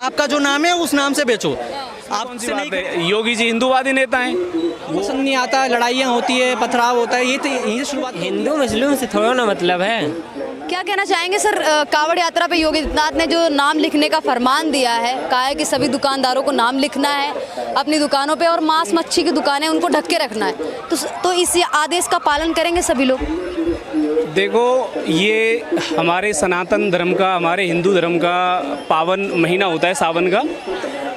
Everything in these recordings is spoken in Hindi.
आपका जो नाम है उस नाम से बेचो। आप कौन सी बात है? योगी जी हिंदूवादी नेता हैं। पसंद नहीं आता, लड़ाइयाँ होती है, पथराव होता है, ये तो यही शुरुआत। हिंदू मुस्लिम से थोड़ा ना मतलब है। क्या कहना चाहेंगे सर, कांवड़ यात्रा पे योगी आदित्यनाथ ने जो नाम लिखने का फरमान दिया है, कहा है कि सभी दुकानदारों को नाम लिखना है अपनी दुकानों पे और मांस मच्छी की दुकानें उनको ढक के रखना है, तो इस आदेश का पालन करेंगे सभी लोग? देखो, ये हमारे सनातन धर्म का, हमारे हिंदू धर्म का पावन महीना होता है सावन का,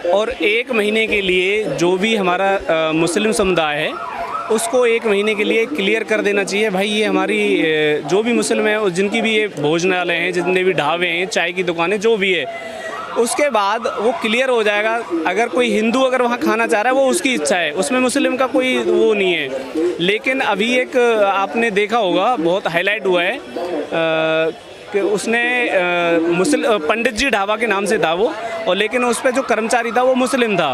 और एक महीने के लिए जो भी हमारा मुस्लिम समुदाय है उसको एक महीने के लिए क्लियर कर देना चाहिए। भाई ये हमारी जो भी मुस्लिम है और जिनकी भी ये भोजनालय हैं, जितने भी ढाबे हैं, चाय की दुकानें, जो भी है, उसके बाद वो क्लियर हो जाएगा। अगर कोई हिंदू अगर वहाँ खाना चाह रहा है वो उसकी इच्छा है, उसमें मुस्लिम का कोई वो नहीं है। लेकिन अभी एक आपने देखा होगा बहुत हाईलाइट हुआ है कि उसने पंडित जी ढाबा के नाम से था वो, और लेकिन उस पर जो कर्मचारी था वो मुस्लिम था।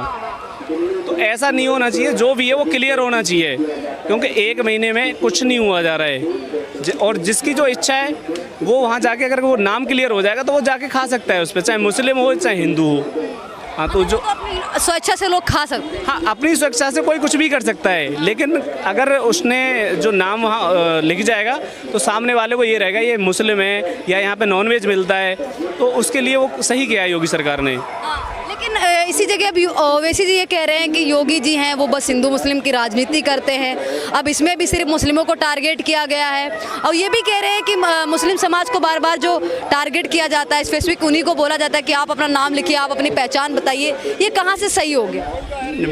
तो ऐसा नहीं होना चाहिए, जो भी है वो क्लियर होना चाहिए, क्योंकि एक महीने में कुछ नहीं हुआ जा रहा है। और जिसकी जो इच्छा है वो वहाँ जाके अगर वो नाम क्लियर हो जाएगा तो वो जाके खा सकता है उस पर, चाहे मुस्लिम हो चाहे हिंदू हो। हाँ, तो जो स्वेच्छा से लोग खा सकते हैं। हाँ, अपनी स्वेच्छा से कोई कुछ भी कर सकता है, लेकिन अगर उसने जो नाम वहाँ लिख जाएगा तो सामने वाले को ये रहेगा ये मुस्लिम है या यहाँ पे नॉनवेज मिलता है, तो उसके लिए वो सही किया है योगी सरकार ने। लेकिन इसी जगह अब ओवैसी जी ये कह रहे हैं कि योगी जी हैं वो बस हिंदू मुस्लिम की राजनीति करते हैं, अब इसमें भी सिर्फ मुस्लिमों को टारगेट किया गया है, और ये भी कह रहे हैं कि मुस्लिम समाज को बार बार जो टारगेट किया जाता है, स्पेसिफिक उन्हीं को बोला जाता है कि आप अपना नाम लिखिए, आप अपनी पहचान बताइए, ये कहाँ से सही हो गया?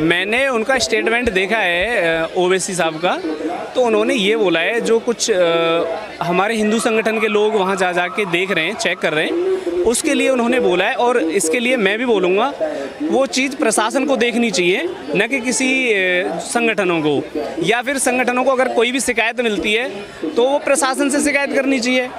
मैंने उनका स्टेटमेंट देखा है ओवैसी साहब का, तो उन्होंने ये बोला है जो कुछ हमारे हिंदू संगठन के लोग वहाँ जा के देख रहे हैं, चेक कर रहे हैं, उसके लिए उन्होंने बोला है। और इसके लिए मैं भी बोलूँगा वो चीज़ प्रशासन को देखनी चाहिए, न कि किसी संगठनों को, या फिर संगठनों को अगर कोई भी शिकायत मिलती है तो वो प्रशासन से शिकायत करनी चाहिए।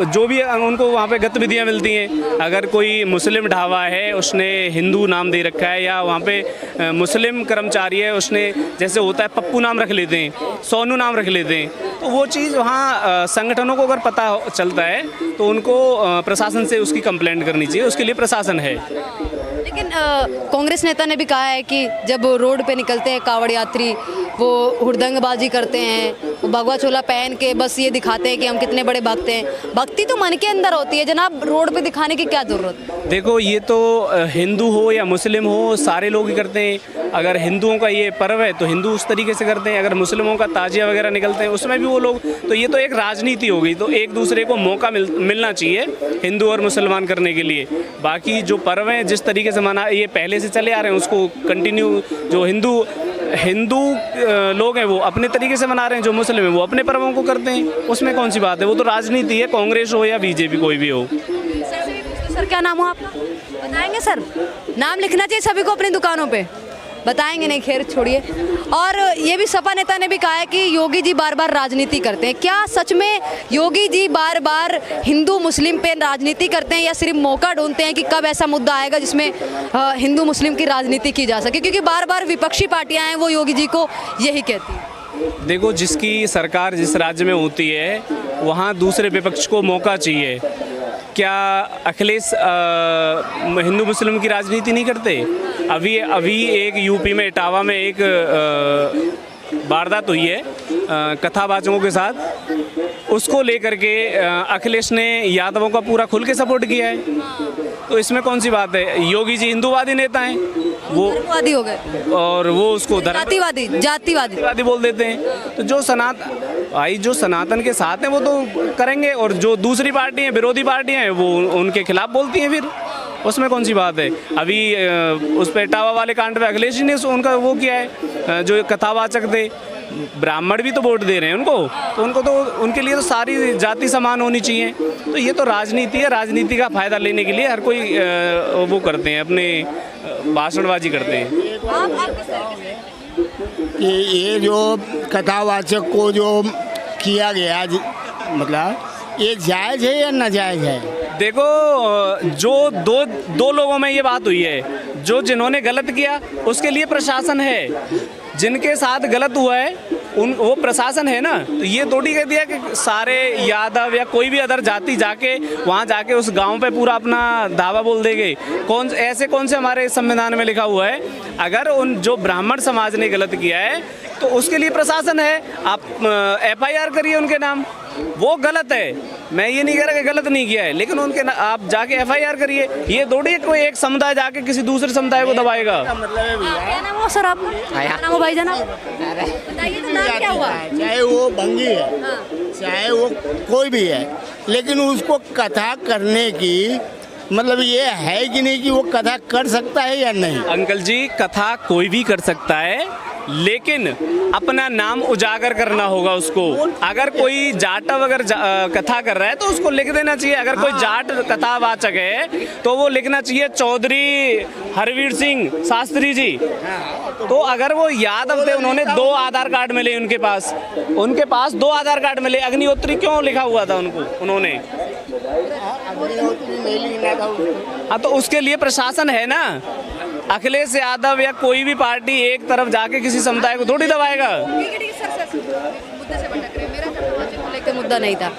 जो भी उनको वहाँ पे गतिविधियाँ मिलती हैं, अगर कोई मुस्लिम ढाबा है उसने हिंदू नाम दे रखा है, या वहाँ पे मुस्लिम कर्मचारी है उसने, जैसे होता है पप्पू नाम रख लेते हैं, सोनू नाम रख लेते हैं, तो वो चीज़ वहाँ संगठनों को अगर पता चलता है तो उनको प्रशासन से उसकी कंप्लेंट करनी चाहिए, उसके लिए प्रशासन है। लेकिन कांग्रेस नेता ने भी कहा है कि जब रोड पे निकलते हैं कांवड़ यात्री, वो हुड़दंगबाजी करते हैं, वो भगवा चोला पहन के बस ये दिखाते हैं कि हम कितने बड़े भक्त हैं। भक्ति तो मन के अंदर होती है जनाब, रोड पे दिखाने की क्या ज़रूरत है? देखो, ये तो हिंदू हो या मुस्लिम हो, सारे लोग ही करते हैं। अगर हिंदुओं का ये पर्व है तो हिंदू उस तरीके से करते हैं, अगर मुस्लिमों का ताजिया वगैरह निकलते हैं उसमें भी वो लोग, तो ये तो एक राजनीति हो गई। तो एक दूसरे को मौका मिलना चाहिए हिंदू और मुसलमान करने के लिए। बाकी जो पर्व हैं जिस तरीके से मना ये पहले से चले आ रहे हैं उसको कंटिन्यू, जो हिंदू लोग हैं वो अपने तरीके से मना रहे हैं, जो मुस्लिम हैं वो अपने पर्वों को करते हैं, उसमें कौन सी बात है? वो तो राजनीति है, कांग्रेस हो या बीजेपी कोई भी हो। सर क्या नाम हो आपका, बताएंगे सर? नाम लिखना चाहिए सभी को अपनी दुकानों पे, बताएंगे नहीं, खैर छोड़िए। और ये भी सपा नेता ने भी कहा है कि योगी जी बार बार राजनीति करते हैं। क्या सच में योगी जी बार बार हिंदू मुस्लिम पे राजनीति करते हैं, या सिर्फ मौका ढूंढते हैं कि कब ऐसा मुद्दा आएगा जिसमें हिंदू मुस्लिम की राजनीति की जा सके? क्योंकि बार बार विपक्षी पार्टियां हैं वो योगी जी को यही कहती हैं। देखो, जिसकी सरकार जिस राज्य में होती है वहाँ दूसरे विपक्ष को मौका चाहिए। क्या अखिलेश हिंदू मुस्लिम की राजनीति नहीं करते? अभी एक यूपी में इटावा में एक वारदात हुई है कथावाचकों के साथ, उसको लेकर के अखिलेश ने यादवों का पूरा खुल के सपोर्ट किया है। तो इसमें कौन सी बात है? योगी जी हिंदूवादी नेता हैं, वो धर्मवादी हो गए और वो उसको जातिवादी बोल देते हैं। तो जो सनातन के साथ हैं वो तो करेंगे, और जो दूसरी पार्टी हैं, विरोधी पार्टियां हैं, वो उनके खिलाफ बोलती हैं, फिर उसमें कौन सी बात है? अभी उस पे इटावा वाले कांड पे अखिलेश जी ने उनका वो किया है, जो कथावाचक थे, ब्राह्मण भी तो वोट दे रहे हैं उनको, तो उनके लिए तो सारी जाति समान होनी चाहिए। तो ये तो राजनीति है, राजनीति का फायदा लेने के लिए हर कोई वो करते हैं, अपने भाषणबाजी करते हैं। कि ये जो कथावाचक को जो किया गया, मतलब ये जायज़ है या नाजायज़ है? देखो, जो दो लोगों में ये बात हुई है, जिन्होंने गलत किया उसके लिए प्रशासन है, जिनके साथ गलत हुआ है वो प्रशासन है ना, तो ये थोड़ी कह दिया कि सारे यादव या कोई भी अदर जाति जाके वहाँ जाके उस गांव पे पूरा अपना दावा बोल देंगे। कौन से हमारे संविधान में लिखा हुआ है, अगर उन जो ब्राह्मण समाज ने गलत किया है तो उसके लिए प्रशासन है, आप FIR करिए उनके नाम। वो गलत है, मैं ये नहीं कह रहा कि गलत नहीं किया है, लेकिन उनके आप जाके FIR करिए। ये थोड़ी कोई एक समुदाय जाके किसी दूसरे समुदाय को दबाएगा। क्या नाम हुआ सर आपका? क्या नाम हुआ भाईजान आप? बताइए तो नाम क्या हुआ? चाहे वो बंगी है, चाहे वो कोई भी है, लेकिन उसको कथा करने की मतलब ये है कि नहीं कि वो कथा कर सकता है या नहीं। अंकल जी, कथा कोई भी कर सकता है, लेकिन अपना नाम उजागर करना होगा उसको। अगर कोई जाटव अगर कथा कर रहा है तो उसको लिख देना चाहिए। अगर कोई जाट कथावाचक है तो वो लिखना चाहिए चौधरी हरवीर सिंह शास्त्री जी। तो अगर वो यादव थे, उन्होंने 2 आधार कार्ड मिले उनके पास 2 आधार कार्ड मिले, अग्निहोत्री क्यों लिखा हुआ था उन्होंने? हाँ, तो उसके लिए प्रशासन है ना। अखिलेश यादव या कोई भी पार्टी एक तरफ जाके किसी समुदाय को थोड़ी दबाएगा। मुद्दे से भटक रहे हैं। मेरा समाज को लेकर मुद्दा नहीं था।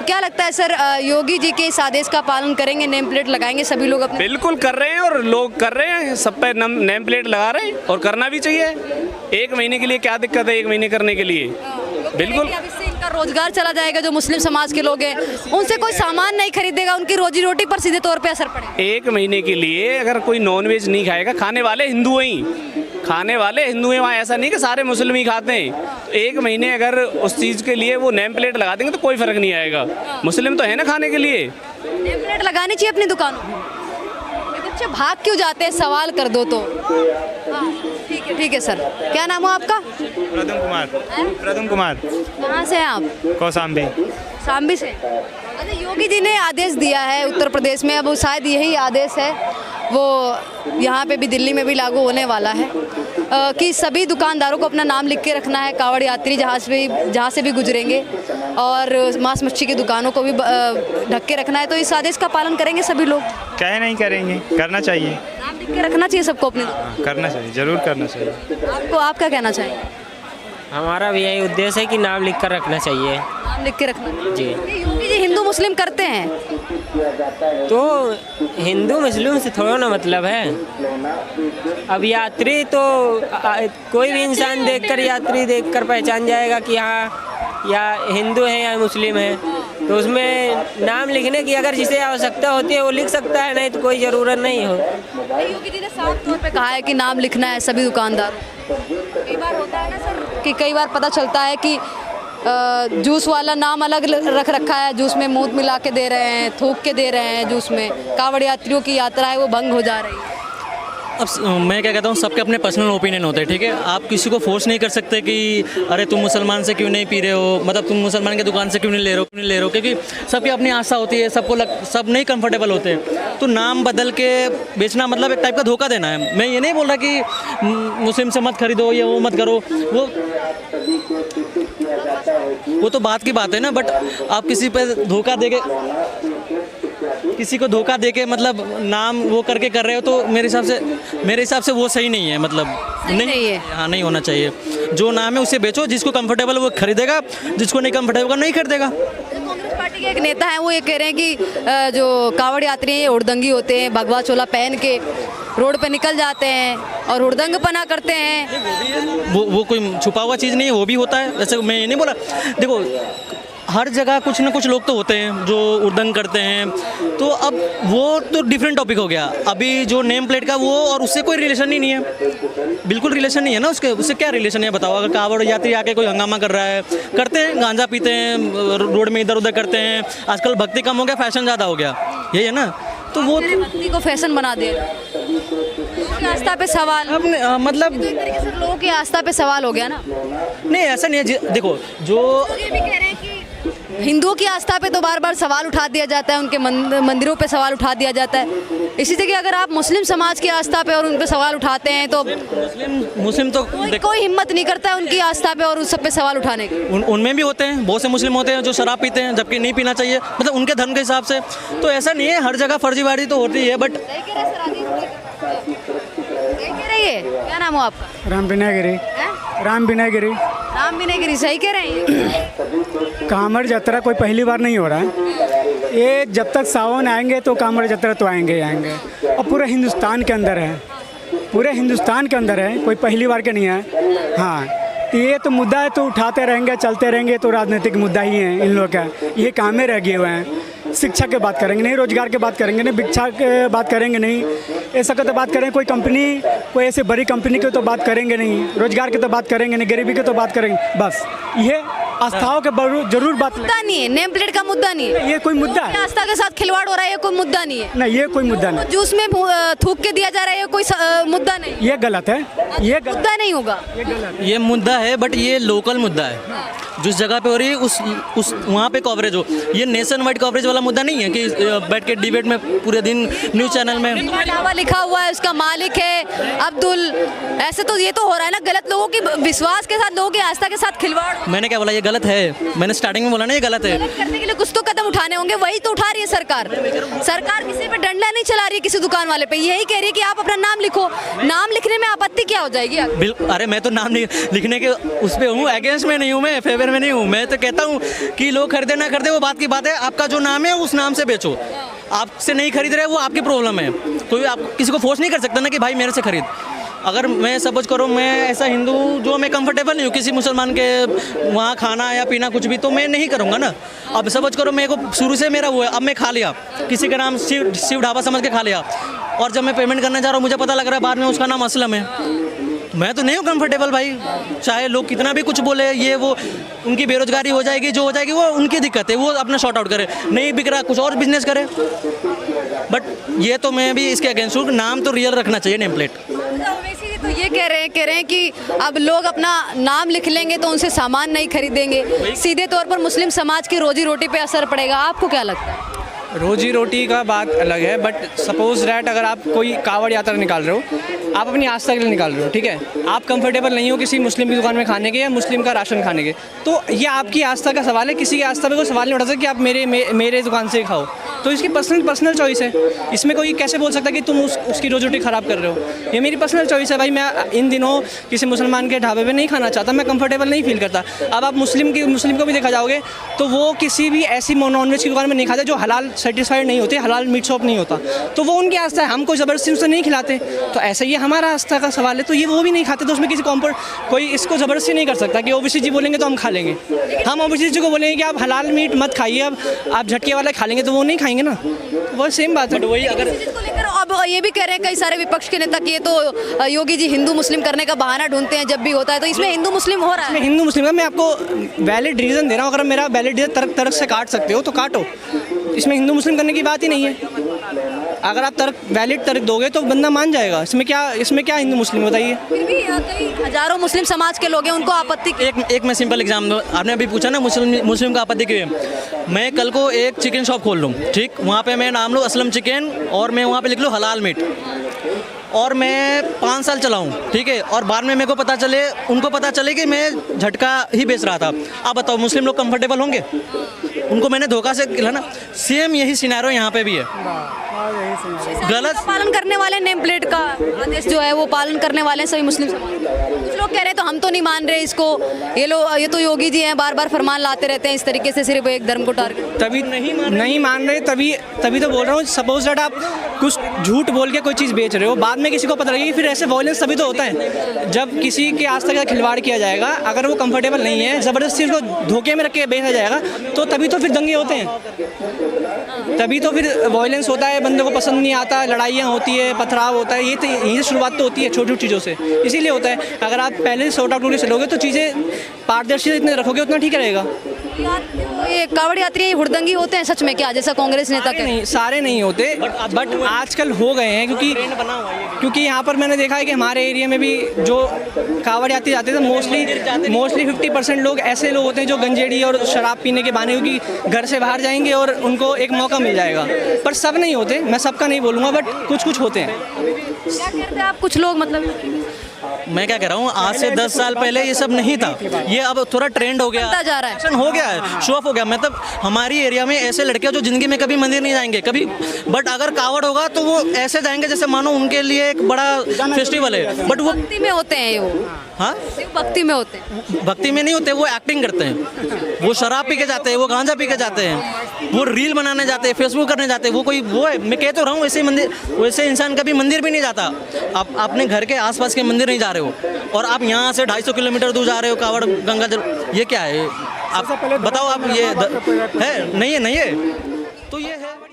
क्या लगता है सर, योगी जी के इस आदेश का पालन करेंगे, नेम प्लेट लगाएंगे सभी लोग अपने? बिल्कुल कर रहे हैं, और लोग कर रहे हैं, सब पे नेम प्लेट लगा रहे हैं, और करना भी चाहिए। 1 महीने के लिए क्या दिक्कत है, 1 महीने करने के लिए? बिल्कुल। अब इससे इनका रोजगार चला जाएगा। जो मुस्लिम समाज के लोग हैं उनसे कोई सामान नहीं खरीदेगा, उनकी रोजी रोटी पर सीधे तौर पे असर पड़ेगा। 1 महीने के लिए अगर कोई नॉनवेज नहीं खाएगा, खाने वाले हिंदू हैं वहाँ, ऐसा नहीं कि सारे मुस्लिम ही खाते हैं। 1 महीने अगर उस चीज़ के लिए वो नेम प्लेट लगा देंगे तो कोई फर्क नहीं आएगा। मुस्लिम तो है ना खाने के लिए। नेम प्लेट लगानी चाहिए अपनी दुकानों में। ये बच्चे भाग क्यों जाते हैं, सवाल कर दो तो। हाँ, ठीक है सर। क्या नाम हो आपका? प्रदम कुमार। कहाँ से हैं आप? कौशाम्बी। शाम्बी से। अच्छा, योगी जी ने आदेश दिया है उत्तर प्रदेश में, अब शायद यही आदेश है वो यहाँ पे भी, दिल्ली में भी लागू होने वाला है कि सभी दुकानदारों को अपना नाम लिख के रखना है। कांवड़ यात्री जहाँ से भी गुजरेंगे, और मांस मच्छी की दुकानों को भी ढक के रखना है। तो इस आदेश का पालन करेंगे सभी लोग? क्या नहीं करेंगे, करना चाहिए। नाम लिख के रखना चाहिए सबको अपने। करना चाहिए, जरूर करना चाहिए। आप क्या कहना चाहिए? हमारा भी यही उद्देश्य है कि नाम लिख कर रखना चाहिए। नाम लिख के रखना जी। ये योगी जी हिंदू मुस्लिम करते हैं, तो हिंदू मुस्लिम से थोड़ा ना मतलब है। अब यात्री तो कोई भी इंसान देखकर, यात्री देखकर पहचान जाएगा कि हाँ या हिंदू है या मुस्लिम है। तो उसमें नाम लिखने की अगर जिसे आवश्यकता होती है वो लिख सकता है, नहीं तो कोई ज़रूरत नहीं हो। योगी जी ने साफ तौर पे कहा है कि नाम लिखना है सभी दुकानदार। कई बार होता है ना सर कि कई बार पता चलता है कि जूस वाला नाम अलग रख रखा है, जूस में मूत मिला के दे रहे हैं, थूक के दे रहे हैं जूस में। कांवड़ यात्रियों की यात्रा है वो भंग हो जा रही है। अब मैं क्या कहता हूँ, सबके अपने पर्सनल ओपिनियन होते हैं, ठीक है। आप किसी को फोर्स नहीं कर सकते कि अरे तुम मुसलमान से क्यों नहीं पी रहे हो, मतलब तुम मुसलमान की दुकान से क्यों नहीं ले रहे हो, क्योंकि सबकी अपनी आस्था होती है, सब नहीं कंफर्टेबल होते हैं। तो नाम बदल के बेचना मतलब एक टाइप का धोखा देना है। मैं ये नहीं बोल रहा कि मुस्लिम से मत खरीदो या वो मत करो, वो तो बात की बात है ना। बट आप किसी पे धोखा देके, किसी को धोखा देके मतलब नाम वो करके कर रहे हो, तो मेरे हिसाब से वो सही नहीं है। मतलब नहीं है, हाँ, नहीं होना चाहिए। जो नाम है उसे बेचो, जिसको कंफर्टेबल वो खरीदेगा, जिसको नहीं कंफर्टेबल नहीं खरीदेगा। कांग्रेस पार्टी के एक नेता हैं, वो ये कह रहे हैं कि जो कांवड़ यात्री हैं ये हुड़दंगी होते हैं, भगवा चोला पहन के रोड पे निकल जाते हैं और हुड़दंगपना करते हैं। वो कोई छुपा हुआ चीज़ नहीं है, वो भी होता है। वैसे मैं ये नहीं बोला, देखो हर जगह कुछ ना कुछ लोग तो होते हैं जो उर्दंग करते हैं। तो अब वो तो डिफरेंट टॉपिक हो गया। अभी जो नेम प्लेट का वो और उससे कोई रिलेशन ही नहीं है, बिल्कुल रिलेशन नहीं है ना उससे क्या रिलेशन है बताओ। अगर कांवड़ यात्री आके कोई हंगामा कर रहा है, करते हैं, गांजा पीते हैं, रोड में इधर उधर करते हैं। आजकल भक्ति कम हो गया, फैशन ज़्यादा हो गया, यही है ना। तो वो भक्ति को फैशन बना दिया, लोगों की आस्था पे सवाल। अब मतलब तो एक तरीके से लोगों की आस्था पे सवाल हो गया ना। नहीं, ऐसा नहीं है। देखो जो ये भी कह रहे हैं कि हिंदुओं की आस्था पे तो बार बार सवाल उठा दिया जाता है, उनके मंदिरों पे सवाल उठा दिया जाता है। इसी जगह अगर आप मुस्लिम समाज की आस्था पे और उन पे सवाल उठाते हैं तो मुस्लिम तो कोई हिम्मत नहीं करता है उनकी आस्था पे और उस सब पे सवाल उठाने की। उनमें भी होते हैं, बहुत से मुस्लिम होते हैं जो शराब पीते हैं, जबकि नहीं पीना चाहिए, मतलब उनके धर्म के हिसाब से। तो ऐसा नहीं है, हर जगह फर्जीवाड़ी तो होती है। बट क्या नाम हो आपका? राम बिनागिरी। नाम भी नहीं गिरी, सही कह रहे हैं। कांवड़ यात्रा कोई पहली बार नहीं हो रहा है। ये जब तक सावन आएंगे तो कांवड़ यात्रा तो आएंगे ही आएंगे, और पूरे हिंदुस्तान के अंदर है, पूरे हिंदुस्तान के अंदर है, कोई पहली बार के नहीं है। हाँ, तो ये तो मुद्दा है तो उठाते रहेंगे, चलते रहेंगे, तो राजनीतिक मुद्दा ही है इन लोगों का। ये काम में रह गए हुए हैं। शिक्षा के बात करेंगे नहीं, रोजगार के बात करेंगे नहीं, भिक्षा के बात करेंगे नहीं, ऐसा का तो बात करें कोई कंपनी, कोई ऐसे बड़ी कंपनी की तो बात करेंगे नहीं, रोजगार की तो बात करेंगे नहीं, गरीबी की तो बात करेंगे। बस ये आस्थाओं के जरूर बात मुद्दा नहीं है, नेम प्लेट का मुद्दा नहीं है। ये कोई मुद्दा है? आस्था के साथ खिलवाड़ हो रहा है, ये कोई मुद्दा नहीं है। नहीं, ये कोई मुद्दा नहीं, जूस में थूक के दिया जा रहा है, ये कोई मुद्दा नहीं, ये गलत है, ये गलत, मुद्दा नहीं होगा। ये मुद्दा है, बट ये लोकल मुद्दा है। जिस जगह पे हो रही है उस वहाँ पे कवरेज हो। ये नेशन वाइड कवरेज वाला मुद्दा नहीं है कि बैठ के डिबेट में पूरे दिन न्यूज़ चैनल में दावा लिखा हुआ है, उसका मालिक है अब्दुल। ऐसे तो ये तो हो रहा है ना, गलत लोगों की विश्वास के साथ, लोगों की आस्था के साथ खिलवाड़। मैंने क्या बोला, ये गलत है। मैंने स्टार्टिंग में बोला ना ये गलत है। गलत करने के लिए कुछ तो कदम उठाने होंगे, वही तो उठा रही है सरकार। सरकार किसी पे डंडा नहीं चला रही है, किसी दुकान वाले पे। यही कह रही है कि आप अपना नाम लिखो। नाम लिखने में आपत्ति क्या हो जाएगी? बिल्कुल, अरे मैं तो नाम नहीं लिखने के उस पर हूँ, अगेंस्ट में नहीं हूँ, मैं फेवर में नहीं हूँ। मैं तो कहता हूँ कि लोग खरीदे ना खरीदे वो बात की बात है। आपका जो नाम है उस नाम से बेचो। आपसे नहीं खरीद रहे वो आपकी प्रॉब्लम है। कोई आप किसी को फोर्स नहीं कर सकता ना कि भाई मेरे से खरीद। अगर मैं सपोज करो मैं ऐसा हिंदू जो मैं कंफर्टेबल नहीं हूँ किसी मुसलमान के वहाँ खाना या पीना कुछ भी, तो मैं नहीं करूँगा ना। अब सपोज करो मेरे को शुरू से मेरा वो है, अब मैं खा लिया, किसी का नाम शिव ढाबा समझ के खा लिया, और जब मैं पेमेंट करने जा रहा हूँ मुझे पता लग रहा है बाद में उसका नाम असलम है, मैं तो नहीं हूँ कंफर्टेबल भाई। चाहे लोग कितना भी कुछ बोले, ये वो उनकी बेरोजगारी हो जाएगी, जो हो जाएगी वो उनकी दिक्कत है, वो अपना शॉर्ट आउट करे। नहीं बिक रहा कुछ और बिजनेस करे। बट ये तो मैं भी इसके अगेंस्ट हूँ, नाम तो रियल रखना चाहिए नेम प्लेट। तो ये कह रहे हैं कि अब लोग अपना नाम लिख लेंगे तो उनसे सामान नहीं खरीदेंगे। सीधे तौर पर मुस्लिम समाज की रोजी रोटी पे असर पड़ेगा। आपको क्या लगता है? रोजी रोटी का बात अलग है, बट सपोज डैट अगर आप कोई कावड़ यात्रा निकाल रहे हो, आप अपनी आस्था के लिए निकाल रहे हो, ठीक है, आप कंफर्टेबल नहीं हो किसी मुस्लिम की दुकान में खाने के या मुस्लिम का राशन खाने के, तो ये आपकी आस्था का सवाल है। किसी की आस्था पे कोई सवाल नहीं उठा सकता कि आप मेरे दुकान से खाओ, तो इसकी पर्सनल चॉइस है। इसमें कोई कैसे बोल सकता है कि तुम उसकी रोजी रोटी ख़राब कर रहे हो? ये मेरी पर्सनल चॉइस है भाई। मैं इन दिनों किसी मुसलमान के ढाबे पे नहीं खाना चाहता, मैं कंफर्टेबल नहीं फील करता। अब आप मुस्लिम को भी देखा जाओगे तो वो किसी भी ऐसी नॉनवेज की दुकान में नहीं खाते जो हलाल सर्टिफाइड नहीं होते, हलाल मीट शॉप नहीं होता, तो वो उनकी आस्था है। हम कोई ज़बरदस्ती उनसे नहीं खिलाते, तो ऐसा ये हमारा आस्था का सवाल है। तो ये वो भी नहीं खाते, तो उसमें किसी कोई इसको ज़बरदस्ती नहीं कर सकता कि ओबीसी जी बोलेंगे तो हम खा लेंगे। हम ओबीसी जी को बोलेंगे कि आप हलाल मीट मत खाइए, अब आप झटके वाला खा लेंगे, तो वो नहीं खाएंगे ना। वो सेम बात है। वही अगर अब ये भी कह रहे हैं कई सारे विपक्ष के नेता कि ये तो योगी जी हिंदू मुस्लिम करने का बहाना ढूंढते हैं जब भी होता है, तो इसमें हिंदू मुस्लिम हो रहा है। हिंदू मुस्लिम का मैं आपको वैलिड रीज़न दे रहा हूँ। अगर मेरा वैलिड रीज़न तर्क से काट सकते हो तो काटो, इसमें हिंदू मुस्लिम करने की बात ही नहीं है। अगर आप वैलिड तर्क दोगे तो बंदा मान जाएगा। इसमें क्या हिंदू मुस्लिम बताइए? फिर भी कई हजारों मुस्लिम समाज के लोग हैं, उनको आपत्ति। एक मैं सिंपल एग्जाम दूँ। आपने अभी पूछा ना मुस्लिम का आपत्ति क्यों है। मैं कल को एक चिकन शॉप खोल लूँ, ठीक, वहाँ पे मैं नाम लूँ असलम चिकन और मैं वहाँ पे लिख लूँ हलाल मीट, और मैं 5 साल चलाऊँ, ठीक है, और बाद में मेरे को पता चले, उनको पता चले कि मैं झटका ही बेच रहा था। आप बताओ मुस्लिम लोग कंफर्टेबल होंगे? उनको मैंने धोखा से खिलाना। सेम यही सिनेरियो यहाँ पे भी है। गलत पालन करने वाले नेम प्लेट का आदेश जो है वो पालन करने वाले हैं सभी मुस्लिम समाज। कुछ लोग कह रहे हैं तो हम तो नहीं मान रहे इसको, ये तो योगी जी हैं, बार बार फरमान लाते रहते हैं इस तरीके से, सिर्फ एक धर्म को टारगेट। तभी नहीं मान रहे, तभी तो बोल रहा हूँ। सपोज दैट आप कुछ झूठ बोल के कोई चीज़ बेच रहे हो, बाद में किसी को पता लगेगी, फिर ऐसे वायलेंस तभी तो होता है जब किसी के आस्था का खिलवाड़ किया जाएगा। अगर वो कंफर्टेबल नहीं है, ज़बरदस्ती उसको धोखे में रख के बेचा जाएगा, तो तभी तो फिर दंगे होते हैं, तभी तो फिर वायलेंस होता है, बंदे को पसंद नहीं आता, लड़ाइयाँ होती है, पथराव होता है। ये तो यही शुरुआत तो होती है छोटी छोटी चीज़ों से, इसीलिए होता है। अगर आप पहले सॉर्ट आउट करके चलोगे तो चीज़ें पारदर्शी इतने रखोगे उतना ठीक रहेगा। ये कावड़ यात्री हुड़दंगी होते हैं सच में क्या, जैसा कांग्रेस नेता नहीं, सारे नहीं होते, बट आजकल हो गए हैं, क्योंकि यहाँ पर मैंने देखा है कि हमारे एरिया में भी जो कावड़ यात्री जाते थे मोस्टली 50% लोग ऐसे लोग होते हैं जो गंजेड़ी और शराब पीने के बहाने क्योंकि घर से बाहर जाएंगे और उनको एक मौका मिल जाएगा। पर सब नहीं होते, मैं सबका नहीं बोलूँगा, बट कुछ होते हैं। क्या कहते हैं आप? कुछ लोग मतलब मैं क्या कह रहा हूँ, आज से 10 साल पहले ये सब नहीं था, ये अब थोड़ा ट्रेंड हो गया, बनता जा रहा है। फैशन हो गया है, शो ऑफ हो गया। मतलब हमारी एरिया में ऐसे लड़के जो जिंदगी में कभी मंदिर नहीं जाएंगे कभी, बट अगर कावड़ होगा तो वो ऐसे जाएंगे जैसे मानो उनके लिए एक बड़ा फेस्टिवल है, बट वो भक्ति में होते हैं ये वो, हाँ सिर्फ भक्ति में होते हैं। भक्ति में नहीं होते, वो एक्टिंग करते हैं, वो शराब पी के जाते हैं, वो गांजा पी के जाते हैं, वो रील बनाने जाते हैं, फेसबुक करने जाते हैं, वो कोई वो है। मैं कह तो रहा हूँ वैसे मंदिर, वैसे इंसान कभी मंदिर भी नहीं जाता। आप अपने घर के आसपास के मंदिर नहीं जा रहे हो और आप यहाँ से 250 किलोमीटर दूर जा रहे हो कावड़ गंगा जल, ये क्या है? आप बताओ, आप ये है नहीं है, नहीं है, तो ये है।